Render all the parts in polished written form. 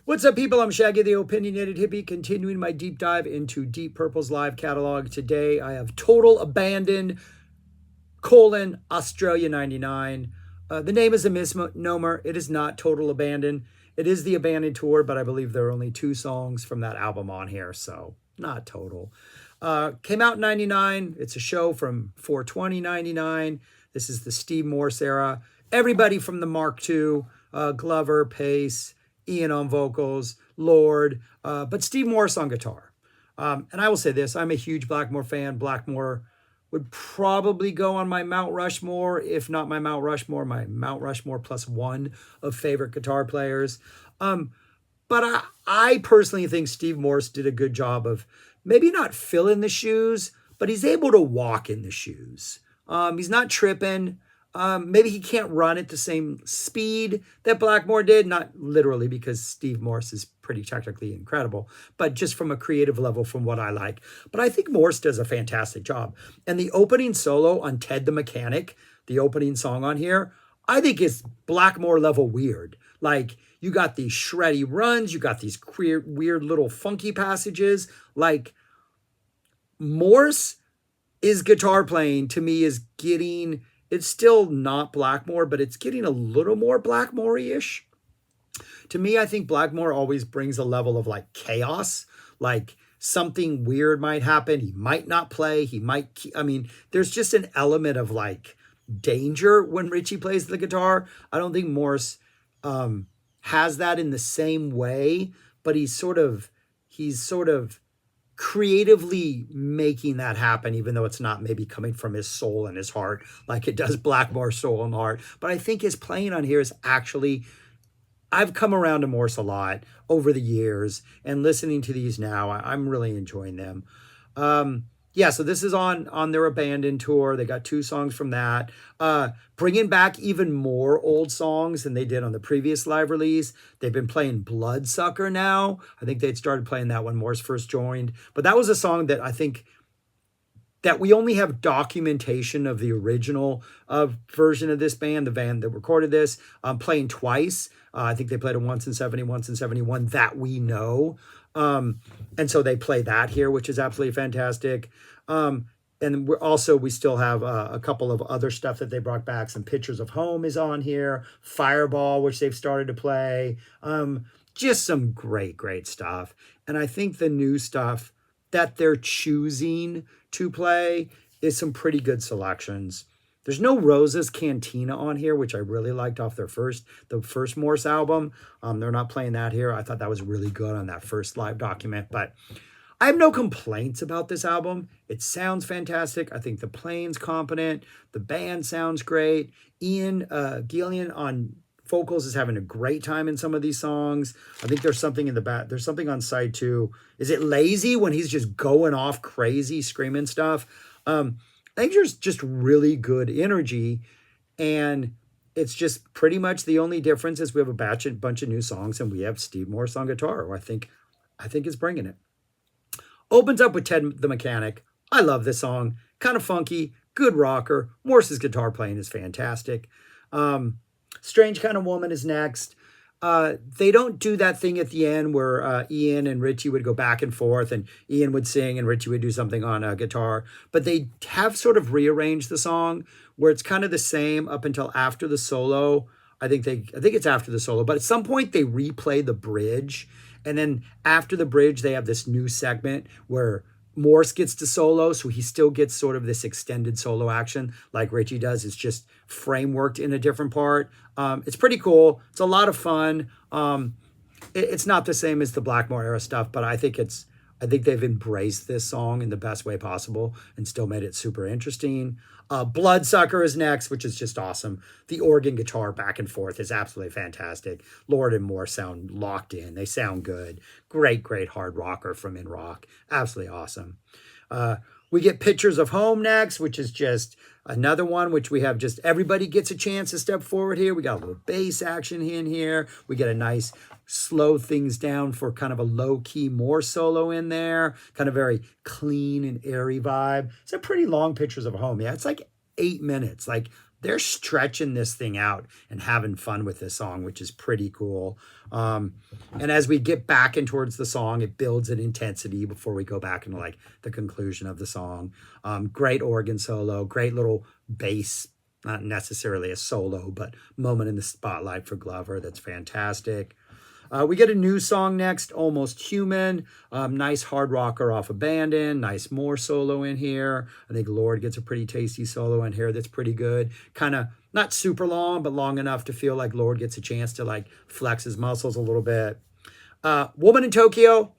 What's up, people? I'm Shaggy, the Opinionated Hippie, continuing my deep dive into Deep Purple's live catalog. Today, I have Total Abandon, Australia 99. The name is a misnomer. It is not Total Abandon. It is the Abandon Tour, but I believe there are only 2 songs from that album on here, so not Total. Came out in 99. It's a show from 4/20/99. This is the Steve Morse era. Everybody from the Mark II, Glover, Pace, Ian on vocals, Lord, but Steve Morse on guitar. And I will say this, I'm a huge Blackmore fan. Blackmore would probably go on my Mount Rushmore, if not my Mount Rushmore +1 of favorite guitar players. But I personally think Steve Morse did a good job of maybe not filling the shoes, but he's able to walk in the shoes. He's not tripping. Maybe he can't run at the same speed that Blackmore did, not literally because Steve Morse is pretty technically incredible, but just from a creative level from what I like. But I think Morse does a fantastic job. And the opening solo on Ted the Mechanic, the opening song on here, I think is Blackmore level weird. Like, you got these shreddy runs, you got these weird little funky passages. Like, Morse is guitar playing, to me, is getting... It's still not Blackmore, but it's getting a little more Blackmore-ish. To me, I think Blackmore always brings a level of like chaos, like something weird might happen. He might not play. He might, there's just an element of like danger when Richie plays the guitar. I don't think Morse has that in the same way, but he's sort of creatively making that happen, even though it's not maybe coming from his soul and his heart like it does Blackmore's soul and heart. But I think his playing on here is actually, I've come around to Morse a lot over the years, and listening to these now, I'm really enjoying them. Yeah, so this is on their Abandon tour. They got 2 songs from that. Bringing back even more old songs than they did on the previous live release. They've been playing Bloodsucker now. I think they'd started playing that when Morse first joined. But that was a song that I think that we only have documentation of the original version of this band, the band that recorded this, playing twice. I think they played it once in 70, once in 71, that we know. And so they play that here, which is absolutely fantastic. And we still have a couple of other stuff that they brought back. Some Pictures of Home is on here. Fireball, which they've started to play. Just some great stuff. And I think the new stuff that they're choosing to play is some pretty good selections. There's no Rosa's Cantina on here, which I really liked off the first Morse album. They're not playing that here. I thought that was really good on that first live document, but I have no complaints about this album. It sounds fantastic. I think the playing's competent. The band sounds great. Ian Gillian on vocals is having a great time in some of these songs. I think there's something in the back. There's something on side 2. Is it Lazy when he's just going off crazy, screaming stuff? I think there's just really good energy, and it's just pretty much the only difference is we have a bunch of new songs, and we have Steve Morse on guitar, who I think is bringing it. Opens up with Ted the Mechanic. I love this song. Kind of funky, good rocker. Morse's guitar playing is fantastic. Strange Kind of Woman is next. They don't do that thing at the end where Ian and Richie would go back and forth, and Ian would sing and Richie would do something on a guitar. But they have sort of rearranged the song where it's kind of the same up until after the solo. I think it's after the solo, but at some point they replay the bridge, and then after the bridge they have this new segment where Morse gets to solo, so he still gets sort of this extended solo action like Richie does. It's just frameworked in a different part. It's pretty cool. It's a lot of fun. It's not the same as the Blackmore era stuff, but I think they've embraced this song in the best way possible and still made it super interesting. Bloodsucker is next, which is just awesome. The organ guitar back and forth is absolutely fantastic. Lord and Moore sound locked in. They sound good. Great hard rocker from In Rock. Absolutely awesome. We get Pictures of Home next, which is just another one, which we have just everybody gets a chance to step forward here. We got a little bass action in here. We get a nice slow things down for kind of a low-key Moore solo in there. Kind of very clean and airy vibe. It's a pretty long Pictures of Home. Yeah, it's like 8 minutes. Like they're stretching this thing out and having fun with this song, which is pretty cool. And as we get back in towards the song, it builds an intensity before we go back into like the conclusion of the song. Great organ solo, great little bass, not necessarily a solo, but moment in the spotlight for Glover. That's fantastic. We get a new song next, Almost Human. Nice hard rocker off Abandon. Nice Morse solo in here. I think Lord gets a pretty tasty solo in here that's pretty good. Kind of not super long, but long enough to feel like Lord gets a chance to like flex his muscles a little bit. Woman in Tokyo,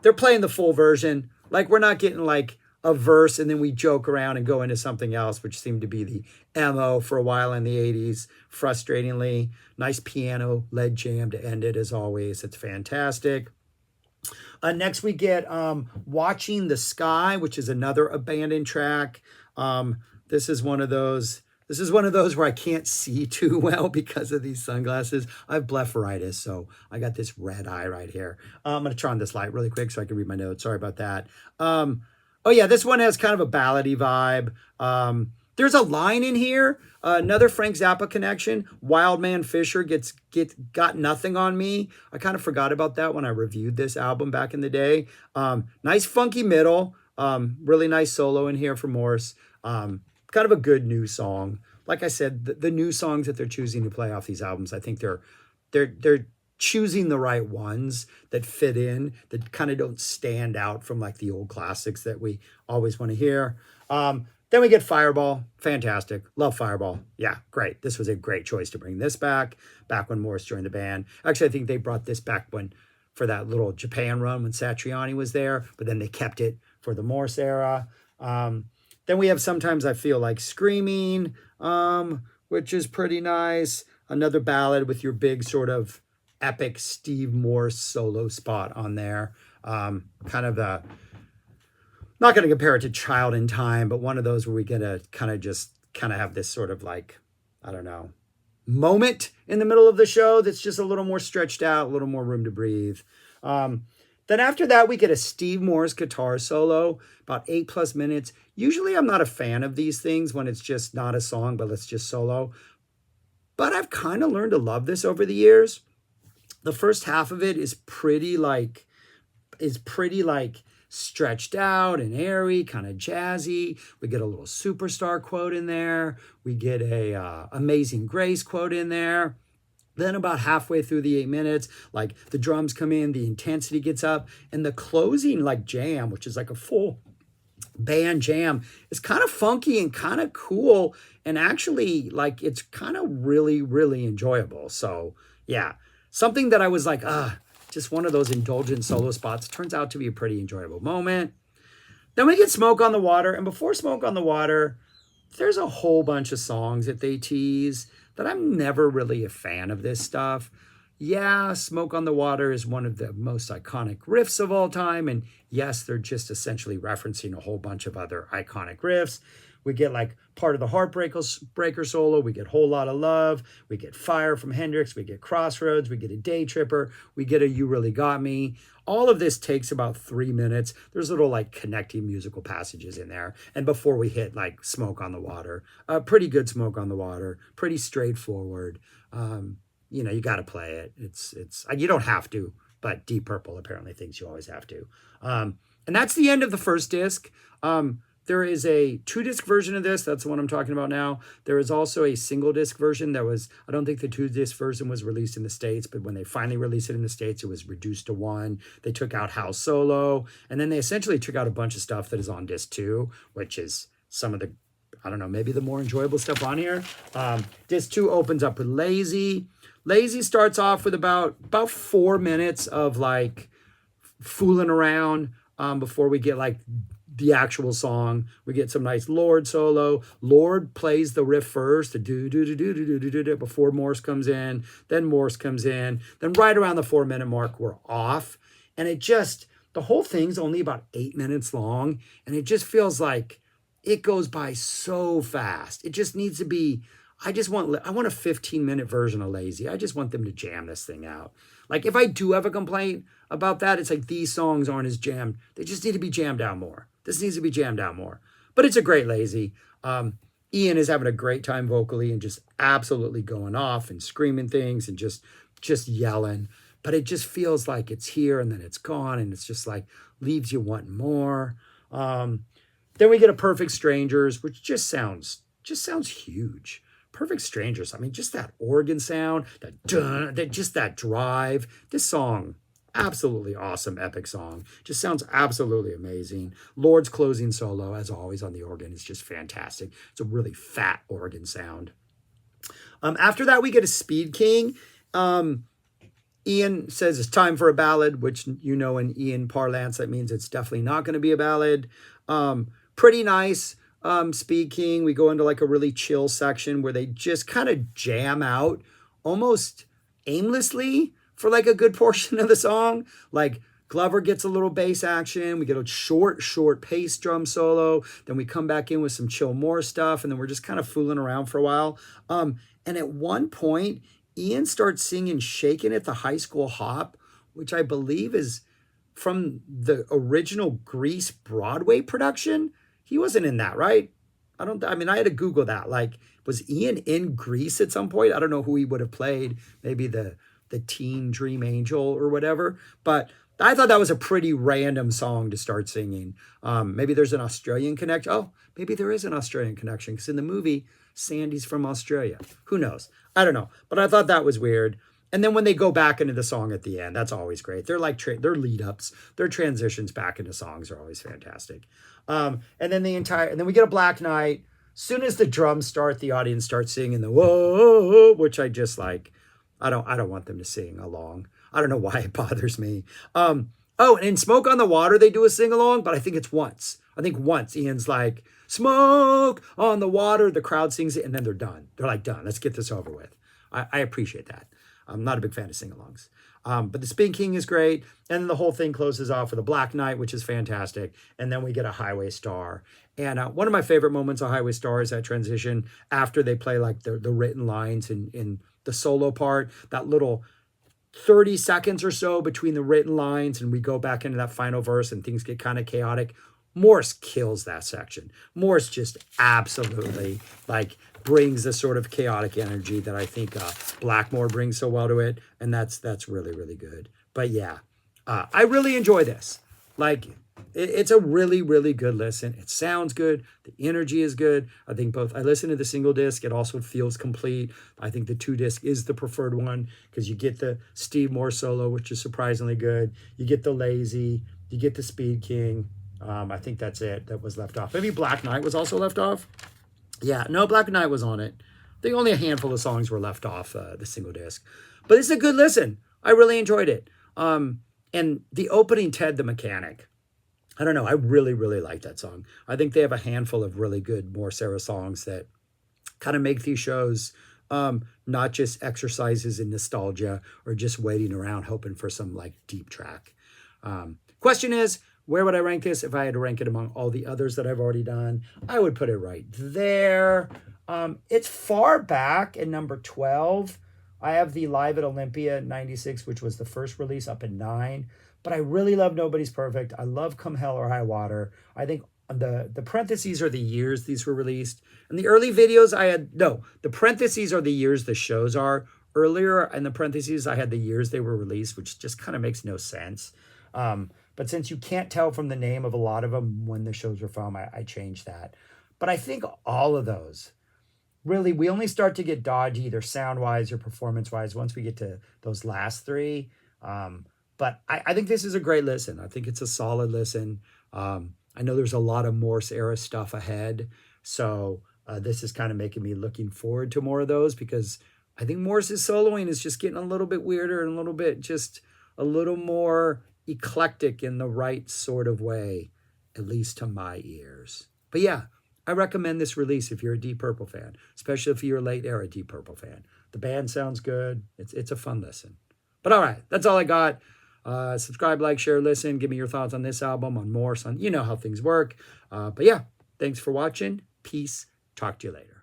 they're playing the full version. Like we're not getting like a verse and then we joke around and go into something else, which seemed to be the MO for a while in the 80s, frustratingly. Nice piano lead jam to end it as always. It's fantastic. Next we get Watching the Sky, which is another Abandoned track. This is one of those where I can't see too well because of these sunglasses. I have blepharitis, so I got this red eye right here. I'm going to turn on this light really quick so I can read my notes. Sorry about that. Oh yeah, this one has kind of a ballady vibe. There's a line in here, another Frank Zappa connection. Wildman Fisher got Nothing on Me. I kind of forgot about that when I reviewed this album back in the day. Nice funky middle, really nice solo in here for Morse. Kind of a good new song. Like I said, the new songs that they're choosing to play off these albums, I think they're choosing the right ones that fit in, that kind of don't stand out from like the old classics that we always want to hear. Then we get Fireball. Fantastic. Love Fireball. Yeah, great. This was a great choice to bring this back when Morse joined the band. Actually, I think they brought this back for that little Japan run when Satriani was there, but then they kept it for the Morse era. Then we have Sometimes I Feel Like Screaming, which is pretty nice. Another ballad with your big sort of epic Steve Morse solo spot on there. Kind of not going to compare it to Child in Time, but one of those where we get to kind of have this sort of like, I don't know, moment in the middle of the show that's just a little more stretched out, a little more room to breathe. Then after that, we get a Steve Morse guitar solo, about 8+ minutes. Usually I'm not a fan of these things when it's just not a song, but it's just solo. But I've kind of learned to love this over the years. The first half of it is pretty stretched out and airy, kind of jazzy. We get a little Superstar quote in there. We get a Amazing Grace quote in there. Then about halfway through the 8 minutes, like the drums come in, the intensity gets up, and the closing like jam, which is like a full band jam, is kind of funky and kind of cool, and actually like it's kind of really, really enjoyable. So yeah, something that I was like, just one of those indulgent solo spots. Turns out to be a pretty enjoyable moment. Then we get Smoke on the Water, and before Smoke on the Water, there's a whole bunch of songs that they tease that I'm never really a fan of this stuff. Yeah, Smoke on the Water is one of the most iconic riffs of all time. And yes, they're just essentially referencing a whole bunch of other iconic riffs. We get like Part of the Heartbreaker solo. We get Whole Lot of Love. We get Fire from Hendrix. We get Crossroads. We get a Day Tripper. We get a You Really Got Me. All of this takes about 3 minutes. There's little like connecting musical passages in there. And before we hit like Smoke on the Water, pretty good Smoke on the Water, pretty straightforward. You got to play it. It's you don't have to, but Deep Purple apparently thinks you always have to. And that's the end of the first disc. There is a 2-disc version of this. That's the one I'm talking about now. There is also a single disc version that was, I don't think the 2-disc version was released in the States, but when they finally released it in the States, it was reduced to 1. They took out House Solo, and then they essentially took out a bunch of stuff that is on disc 2, which is some of the, I don't know, maybe the more enjoyable stuff on here. Disc 2 opens up with Lazy. Lazy starts off with about 4 minutes of like fooling around before we get like the actual song. We get some nice Lord solo. Lord plays the riff first, the do before Morse comes in. Then Morse comes in. Then right around the 4-minute mark, we're off. And the whole thing's only about 8 minutes long. And it just feels like it goes by so fast. It just needs to be, I want a 15-minute version of Lazy. I just want them to jam this thing out. Like if I do have a complaint about that, it's like these songs aren't as jammed. They just need to be jammed out more. This needs to be jammed out more. But it's a great Lazy. Ian is having a great time vocally and just absolutely going off and screaming things and just yelling. But it just feels like it's here and then it's gone, and it's just like leaves you wanting more. Then we get a Perfect Strangers, which just sounds huge. Perfect Strangers. I mean, just that organ sound, that drive. This song, absolutely awesome, epic song. Just sounds absolutely amazing. Lord's closing solo, as always, on the organ is just fantastic. It's a really fat organ sound. After that, we get a Speed King. Ian says it's time for a ballad, which, you know, in Ian parlance, that means it's definitely not going to be a ballad. Pretty nice. Speed King, we go into like a really chill section where they just kind of jam out almost aimlessly for like a good portion of the song. Like Glover gets a little bass action. We get a short pace drum solo. Then we come back in with some chill Morse stuff. And then we're just kind of fooling around for a while. And at one point, Ian starts singing Shakin' at the High School Hop, which I believe is from the original Grease Broadway production. He wasn't in that, right? I had to Google that. Like, was Ian in Grease at some point? I don't know who he would have played. Maybe the teen dream angel or whatever. But I thought that was a pretty random song to start singing. Maybe there's an Australian connection. Oh, maybe there is an Australian connection, because in the movie, Sandy's from Australia. Who knows? I don't know. But I thought that was weird. And then when they go back into the song at the end, that's always great. They're like they're lead ups. Their transitions back into songs are always fantastic. And then we get a Black Knight. Soon as the drums start, the audience starts singing the whoa, which I just like. I don't want them to sing along. I don't know why it bothers me. And in Smoke on the Water, they do a sing along, but I think it's once. I think once Ian's like, smoke on the water. The crowd sings it, and then they're done. They're like, done. Let's get this over with. I appreciate that. I'm not a big fan of sing-alongs. But the Spin King is great. And then the whole thing closes off with a Black Knight, which is fantastic. And then we get a Highway Star. And one of my favorite moments of Highway Star is that transition after they play like the written lines in the solo part, that little 30 seconds or so between the written lines, and we go back into that final verse and things get kind of chaotic. Morse kills that section. Morse just absolutely like brings the sort of chaotic energy that I think Blackmore brings so well to it. And that's really, really good. But yeah, I really enjoy this. Like, it's a really, really good listen. It sounds good. The energy is good. I think I listen to the single disc. It also feels complete. I think the 2-disc is the preferred one, because you get the Steve Morse solo, which is surprisingly good. You get the Lazy. You get the Speed King. I think that's it that was left off. Maybe Black Knight was also left off. Yeah, no, Black Knight was on it. I think only a handful of songs were left off the single disc. But it's a good listen. I really enjoyed it. And the opening, Ted the Mechanic, I don't know. I really, really like that song. I think they have a handful of really good Morse era songs that kind of make these shows not just exercises in nostalgia or just waiting around hoping for some like deep track. Question is, where would I rank this? If I had to rank it among all the others that I've already done, I would put it right there. It's far back at number 12. I have the Live at Olympia 96, which was the first release, up at 9. But I really love Nobody's Perfect. I love Come Hell or High Water. I think the parentheses are the years these were released. And the early videos the parentheses are the years the shows are. Earlier in the parentheses, I had the years they were released, which just kind of makes no sense. But since you can't tell from the name of a lot of them when the shows were from, I changed that. But I think all of those, really, we only start to get dodgy either sound-wise or performance-wise once we get to those last 3. But I think this is a great listen. I think it's a solid listen. I know there's a lot of Morse era stuff ahead. So this is kind of making me looking forward to more of those, because I think Morse's soloing is just getting a little bit weirder and a little bit just a little more eclectic in the right sort of way, at least to my ears. But yeah, I recommend this release if you're a Deep Purple fan, especially if you're a late era Deep Purple fan. The band sounds good. It's a fun listen. But all right, that's all I got. Subscribe, like, share, listen. Give me your thoughts on this album, on Morse, on you know how things work. But yeah, thanks for watching. Peace. Talk to you later.